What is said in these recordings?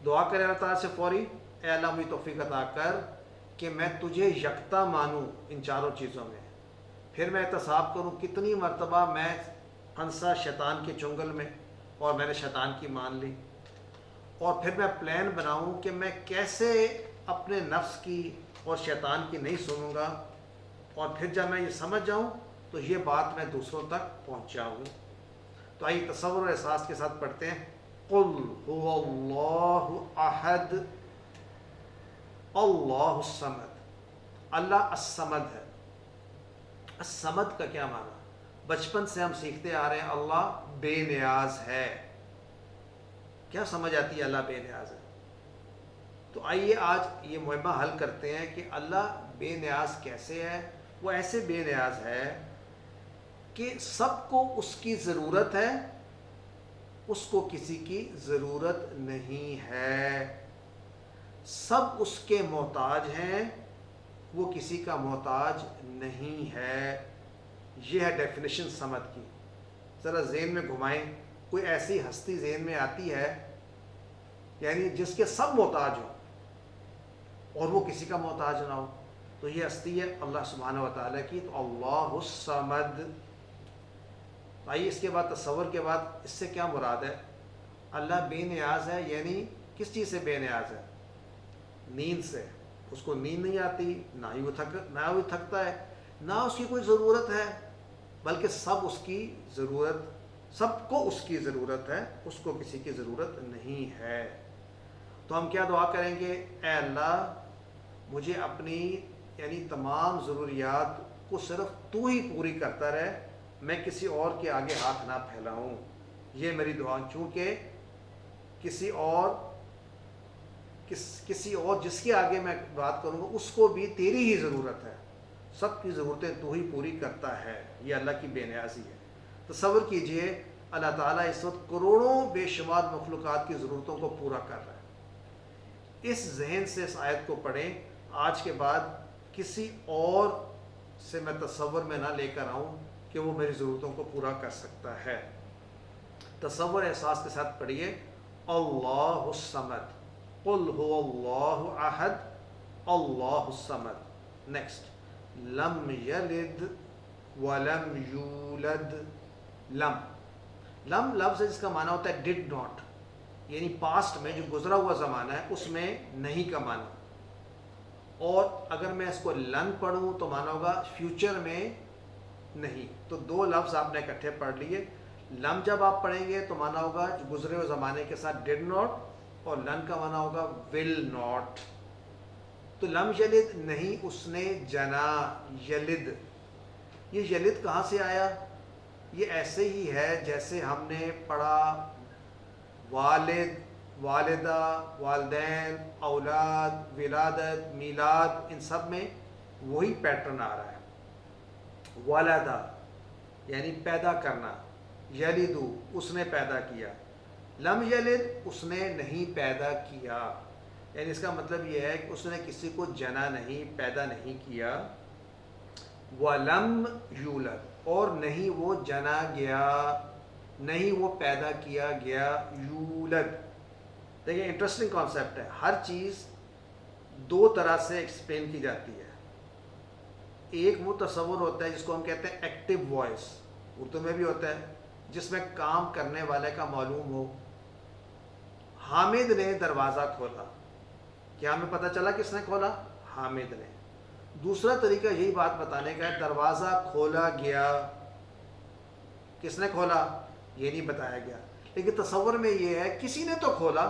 دعا کریں اللہ تعالیٰ سے فوری، اے اللہ مجھے توفیق عطا کر کہ میں تجھے یکتا مانوں ان چاروں چیزوں میں. پھر میں احتساب کروں کتنی مرتبہ میں پھنسا شیطان کے چنگل میں اور میں نے شیطان کی مان لی، اور پھر میں پلان بناؤں کہ میں کیسے اپنے نفس کی اور شیطان کی نہیں سنوں گا، اور پھر جب میں یہ سمجھ جاؤں تو یہ بات میں دوسروں تک پہنچاؤں. تو آئیے تصور اور احساس کے ساتھ پڑھتے ہیں. قل هو اللہ احد اللہ الصمد. اللہ الصمد ہے. الصمد کا کیا معنی؟ بچپن سے ہم سیکھتے آ رہے ہیں اللہ بے نیاز ہے. کیا سمجھ آتی ہے اللہ بے نیاز ہے؟ تو آئیے آج یہ معمہ حل کرتے ہیں کہ اللہ بے نیاز کیسے ہے. وہ ایسے بے نیاز ہے کہ سب کو اس کی ضرورت ہے، اس کو کسی کی ضرورت نہیں ہے. سب اس کے محتاج ہیں، وہ کسی کا محتاج نہیں ہے. یہ ہے ڈیفینیشن سمد کی. ذرا ذہن میں گھمائیں، کوئی ایسی ہستی ذہن میں آتی ہے یعنی جس کے سب محتاج ہوں اور وہ کسی کا محتاج نہ ہو؟ تو یہ ہستی ہے اللہ سبحانہ و تعالیٰ کی. تو اللہ الصمد. آئیے اس کے بعد تصور کے بعد اس سے کیا مراد ہے؟ اللہ بے نیاز ہے یعنی کس چیز سے بے نیاز ہے؟ نیند سے. اس کو نیند نہیں آتی، نہ ہی وہ تھکتا ہے، نہ اس کی کوئی ضرورت ہے، بلکہ سب اس کی ضرورت، سب کو اس کی ضرورت ہے، اس کو کسی کی ضرورت نہیں ہے. تو ہم کیا دعا کریں گے؟ اے اللہ مجھے اپنی یعنی تمام ضروریات کو صرف تو ہی پوری کرتا رہے، میں کسی اور کے آگے ہاتھ نہ پھیلاؤں. یہ میری دعا. چونکہ کسی اور جس کے آگے میں بات کروں گا اس کو بھی تیری ہی ضرورت ہے. سب کی ضرورتیں تو ہی پوری کرتا ہے. یہ اللہ کی بے نیازی ہے. تصور کیجئے اللہ تعالیٰ اس وقت کروڑوں بے شمار مخلوقات کی ضرورتوں کو پورا کر رہا ہے. اس ذہن سے اس آیت کو پڑھیں. آج کے بعد کسی اور سے میں تصور میں نہ لے کر آؤں کہ وہ میری ضرورتوں کو پورا کر سکتا ہے. تصور احساس کے ساتھ پڑھیے. اللہ الصمد. قل هو اللہ احد اللہ الصمد. نیکسٹ. لم یلد ولم یولد. لم لفظ ہے جس کا معنی ہوتا ہے ڈڈ ناٹ، یعنی پاسٹ میں جو گزرا ہوا زمانہ ہے اس میں نہیں کا معنی. اور اگر میں اس کو لن پڑھوں تو معنی ہوگا فیوچر میں نہیں. تو دو لفظ آپ نے اکٹھے پڑھ لیے. لم جب آپ پڑھیں گے تو معنی ہوگا جو گزرے ہوئے زمانے کے ساتھ ڈڈ ناٹ، اور لن کا معنی ہوگا ول ناٹ. تو لم یلد نہیں اس نے جنا. یلد، یہ یلد کہاں سے آیا؟ یہ ایسے ہی ہے جیسے ہم نے پڑھا والد، والدہ، والدین، اولاد، ولادت، میلاد، ان سب میں وہی پیٹرن آ رہا ہے. والدہ یعنی پیدا کرنا. یلدو اس نے پیدا کیا. لم یلد اس نے نہیں پیدا کیا. یعنی اس کا مطلب یہ ہے کہ اس نے کسی کو جنا نہیں، پیدا نہیں کیا. وَلَمْ یولد اور نہیں وہ جنا گیا، نہیں وہ پیدا کیا گیا. یولد. دیکھیں انٹرسٹنگ کانسیپٹ ہے. ہر چیز دو طرح سے ایکسپلین کی جاتی ہے. ایک وہ تصور ہوتا ہے جس کو ہم کہتے ہیں ایکٹیو وائس، اردو میں بھی ہوتا ہے، جس میں کام کرنے والے کا معلوم ہو. حامد نے دروازہ کھولا. کیا ہمیں پتہ چلا کس نے کھولا؟ حامد نے. دوسرا طریقہ یہی بات بتانے کا ہے دروازہ کھولا گیا. کس نے کھولا؟ یہ نہیں بتایا گیا. لیکن تصور میں یہ ہے کسی نے تو کھولا،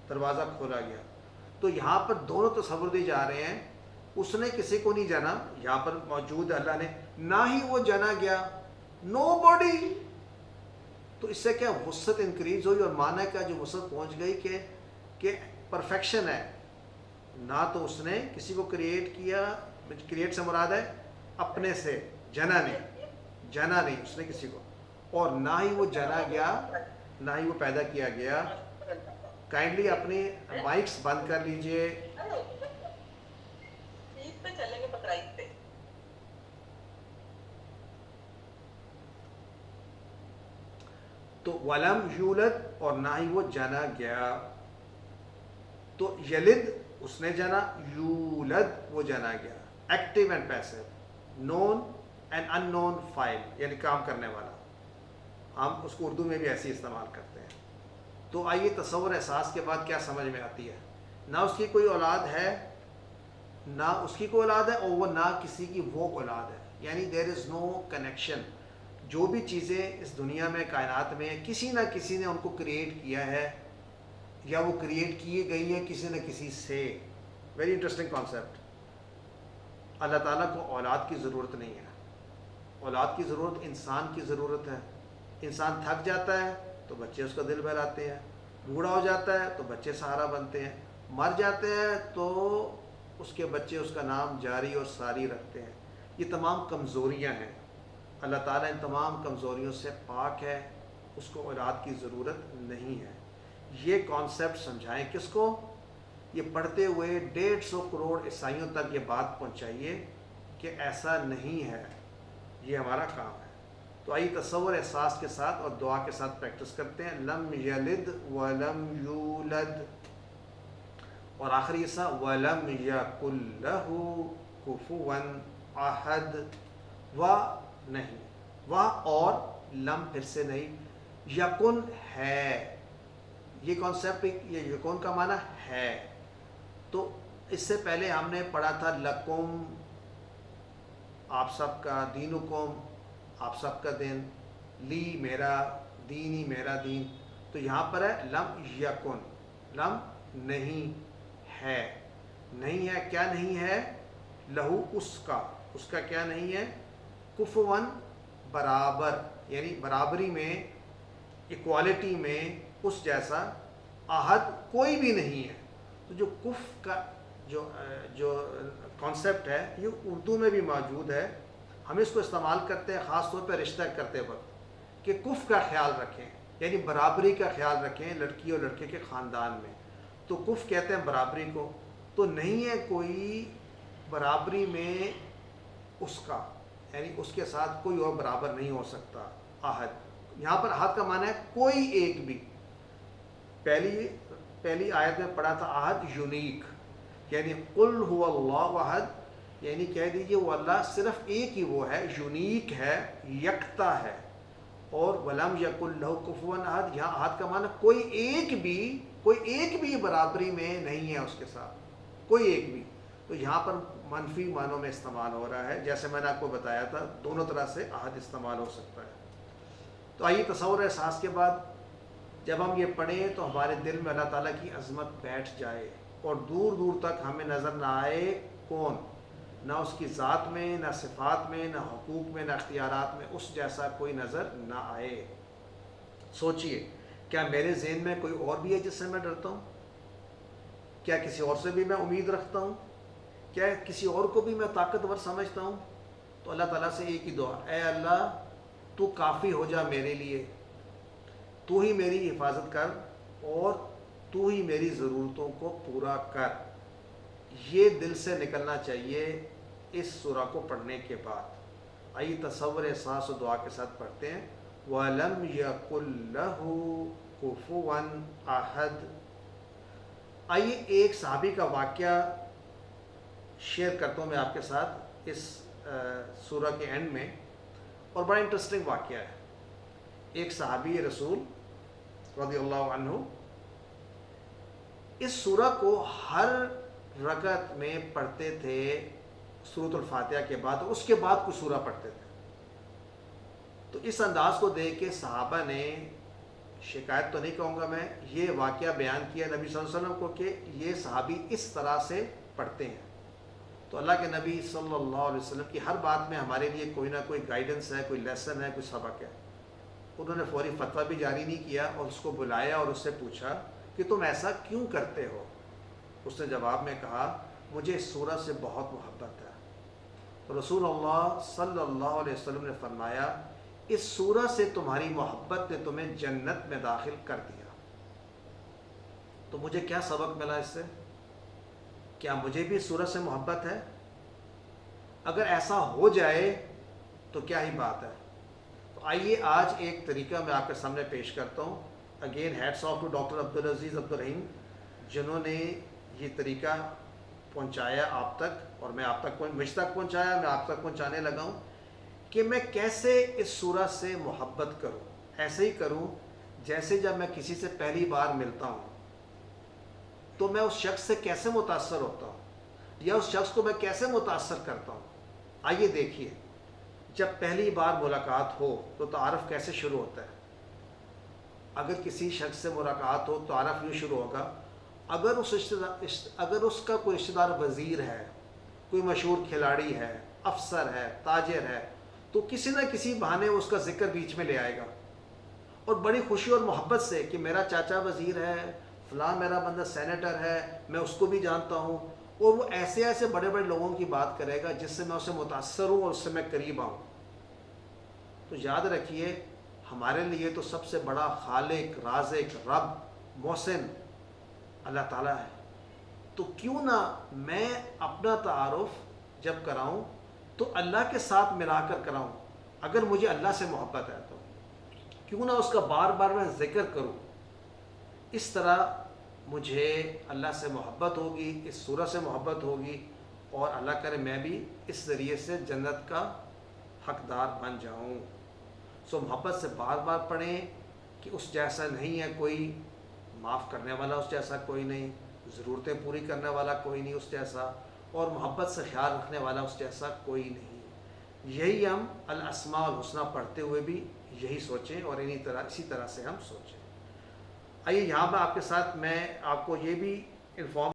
دروازہ کھولا گیا. تو یہاں پر دونوں تصور دی جا رہے ہیں. اس نے کسی کو نہیں جنا، یہاں پر موجود اللہ نے، نہ ہی وہ جنا گیا. نو باڈی. تو اس سے کیا وسعت انکریز ہوئی، اور معنی کا جو وسعت پہنچ گئی کہ پرفیکشن ہے. نہ تو اس نے کسی کو کریٹ کیا، کریٹ سے مراد ہے اپنے سے، جنا نہیں اس نے کسی کو، اور نہ ہی وہ جنا گیا، نہ ہی وہ پیدا کیا گیا. کائنڈلی اپنی مائکس بند کر لیجئے. عید پہ چلیں گے، بقرعید پہ. تو ولم یولد اور نہ ہی وہ جنا گیا. تو یلد اس نے جنا، یولد وہ جنا گیا. Active and passive, known and unknown file یعنی کام کرنے والا. ہم اس کو اردو میں بھی ایسے استعمال کرتے ہیں. تو آئیے تصور احساس کے بعد کیا سمجھ میں آتی ہے؟ نہ اس کی کوئی اولاد ہے، نہ اس کی کوئی اولاد ہے، اور وہ نہ کسی کی وہ اولاد ہے. یعنی دیر از نو کنیکشن. جو بھی چیزیں اس دنیا میں کائنات میں کسی نہ کسی نے ان کو کریٹ کیا ہے، یا وہ کریٹ کیے گئی ہیں کسی نہ کسی سے. Very interesting concept. اللہ تعالیٰ کو اولاد کی ضرورت نہیں ہے. اولاد کی ضرورت انسان کی ضرورت ہے. انسان تھک جاتا ہے تو بچے اس کا دل بہلاتے ہیں، بوڑھا ہو جاتا ہے تو بچے سہارا بنتے ہیں، مر جاتے ہیں تو اس کے بچے اس کا نام جاری اور ساری رکھتے ہیں. یہ تمام کمزوریاں ہیں. اللہ تعالیٰ ان تمام کمزوریوں سے پاک ہے، اس کو اولاد کی ضرورت نہیں ہے. یہ کانسیپٹ سمجھائیں کس کو؟ یہ پڑھتے ہوئے 150 کروڑ عیسائیوں تک یہ بات پہنچائیے کہ ایسا نہیں ہے. یہ ہمارا کام ہے. تو آئیے تصور احساس کے ساتھ اور دعا کے ساتھ پریکٹس کرتے ہیں. لم یلد ولم یولد، اور آخری حصہ ولم یکن لہ کفوا احد. و نہیں، و اور لم پھر سے نہیں، یکن ہے. یہ کانسیپٹ، یہ یکن کا معنی ہے. تو اس سے پہلے ہم نے پڑھا تھا لکم آپ سب کا، دینکم آپ سب کا دین، لی میرا، دینی میرا دین. تو یہاں پر ہے لم یکن، لم نہیں ہے. نہیں ہے، کیا نہیں ہے؟ لہو اس کا کیا نہیں ہے؟ کفون برابر، یعنی برابری میں، ایکوالٹی میں اس جیسا، احد کوئی بھی نہیں ہے. تو جو کف کا جو کانسیپٹ ہے یہ اردو میں بھی موجود ہے. ہم اس کو استعمال کرتے ہیں خاص طور پہ رشتہ کرتے وقت کہ کف کا خیال رکھیں، یعنی برابری کا خیال رکھیں لڑکی اور لڑکے کے خاندان میں. تو کف کہتے ہیں برابری کو. تو نہیں ہے کوئی برابری میں اس کا، یعنی اس کے ساتھ کوئی اور برابر نہیں ہو سکتا. احد، یہاں پر احد کا معنی ہے کوئی ایک بھی. پہلی آیت میں پڑھا تھا احد یونیک، یعنی قل هو اللہ احد، یعنی کہہ دیجئے وہ اللہ صرف ایک ہی وہ ہے، یونیک ہے، یکتا ہے. اور ولم یکن لہ کفوا احد، یہاں احد کا معنی کوئی ایک بھی برابری میں نہیں ہے اس کے ساتھ، کوئی ایک بھی. تو یہاں پر منفی معنوں میں استعمال ہو رہا ہے. جیسے میں نے آپ کو بتایا تھا دونوں طرح سے احد استعمال ہو سکتا ہے. تو آئیے تصور احساس کے بعد جب ہم یہ پڑھیں تو ہمارے دل میں اللہ تعالیٰ کی عظمت بیٹھ جائے، اور دور دور تک ہمیں نظر نہ آئے کون، نہ اس کی ذات میں، نہ صفات میں، نہ حقوق میں، نہ اختیارات میں اس جیسا کوئی نظر نہ آئے. سوچئے، کیا میرے ذہن میں کوئی اور بھی ہے جس سے میں ڈرتا ہوں؟ کیا کسی اور سے بھی میں امید رکھتا ہوں؟ کیا کسی اور کو بھی میں طاقتور سمجھتا ہوں؟ تو اللہ تعالیٰ سے ایک ہی دعا، اے اللہ تو کافی ہو جا میرے لیے، تو ہی میری حفاظت کر اور تو ہی میری ضرورتوں کو پورا کر. یہ دل سے نکلنا چاہیے اس سورہ کو پڑھنے کے بعد. آئیے تصور احساس و دعا کے ساتھ پڑھتے ہیں. وَلَمْ يَكُنْ لَهُ كُفُوًا أَحَدٌ. آئیے ایک صحابی کا واقعہ شیئر کرتا ہوں میں آپ کے ساتھ اس سورہ کے اینڈ میں، اور بڑا انٹرسٹنگ واقعہ ہے. ایک صحابی رسول رضی اللہ عنہ اس سورہ کو ہر رکعت میں پڑھتے تھے سورۃ الفاتحہ کے بعد، اور اس کے بعد کوئی سورہ پڑھتے تھے. تو اس انداز کو دیکھ کے صحابہ نے، شکایت تو نہیں کہوں گا میں، یہ واقعہ بیان کیا نبی صلی اللہ علیہ وسلم کو کہ یہ صحابی اس طرح سے پڑھتے ہیں. تو اللہ کے نبی صلی اللہ علیہ وسلم کی ہر بات میں ہمارے لیے کوئی نہ کوئی گائیڈنس ہے، کوئی لیسن ہے، کوئی سبق ہے. انہوں نے فوری فتویٰ بھی جاری نہیں کیا، اور اس کو بلایا اور اس سے پوچھا کہ تم ایسا کیوں کرتے ہو؟ اس نے جواب میں کہا مجھے اس سورہ سے بہت محبت ہے. تو رسول اللہ صلی اللہ علیہ وسلم نے فرمایا اس سورہ سے تمہاری محبت نے تمہیں جنت میں داخل کر دیا. تو مجھے کیا سبق ملا اس سے؟ کیا مجھے بھی اس سورہ سے محبت ہے؟ اگر ایسا ہو جائے تو کیا ہی بات ہے. تو آئیے آج ایک طریقہ میں آپ کے سامنے پیش کرتا ہوں. Again hats off to doctor Abdulaziz Abdulrahim جنہوں نے یہ طریقہ پہنچایا آپ تک، اور میں آپ تک مجھ تک پہنچایا، میں آپ تک پہنچانے لگا ہوں کہ میں کیسے اس سورہ سے محبت کروں. ایسے ہی کروں جیسے جب میں کسی سے پہلی بار ملتا ہوں تو میں اس شخص سے کیسے متاثر ہوتا ہوں، یا اس شخص کو میں کیسے متاثر کرتا ہوں. آئیے دیکھیے، جب پہلی بار ملاقات ہو تو تعارف کیسے شروع ہوتا ہے. اگر کسی شخص سے ملاقات ہو تو تعارف یوں شروع ہوگا، اگر اس کا کوئی رشتہ دار وزیر ہے، کوئی مشہور کھلاڑی ہے، افسر ہے، تاجر ہے، تو کسی نہ کسی بہانے اس کا ذکر بیچ میں لے آئے گا، اور بڑی خوشی اور محبت سے کہ میرا چاچا وزیر ہے، فلاں میرا بندہ سینیٹر ہے، میں اس کو بھی جانتا ہوں. اور وہ ایسے ایسے بڑے بڑے لوگوں کی بات کرے گا جس سے میں اسے متاثر ہوں اور اس سے میں قریب آؤں. تو یاد رکھیے، ہمارے لیے تو سب سے بڑا خالق، رازق، رب، محسن اللہ تعالیٰ ہے. تو کیوں نہ میں اپنا تعارف جب کراؤں تو اللہ کے ساتھ ملا کر کراؤں. اگر مجھے اللہ سے محبت ہے تو کیوں نہ اس کا بار بار میں ذکر کروں. اس طرح مجھے اللہ سے محبت ہوگی، اس سورہ سے محبت ہوگی، اور اللہ کرے میں بھی اس ذریعے سے جنت کا حقدار بن جاؤں. سو محبت سے بار بار پڑھیں کہ اس جیسا نہیں ہے کوئی، معاف کرنے والا اس جیسا کوئی نہیں، ضرورتیں پوری کرنے والا کوئی نہیں اس جیسا، اور محبت سے خیال رکھنے والا اس جیسا کوئی نہیں. یہی ہم الاسماء الحسنہ پڑھتے ہوئے بھی یہی سوچیں، اور اسی طرح سے ہم سوچیں. آئیے یہاں پر آپ کے ساتھ میں آپ کو یہ بھی انفارم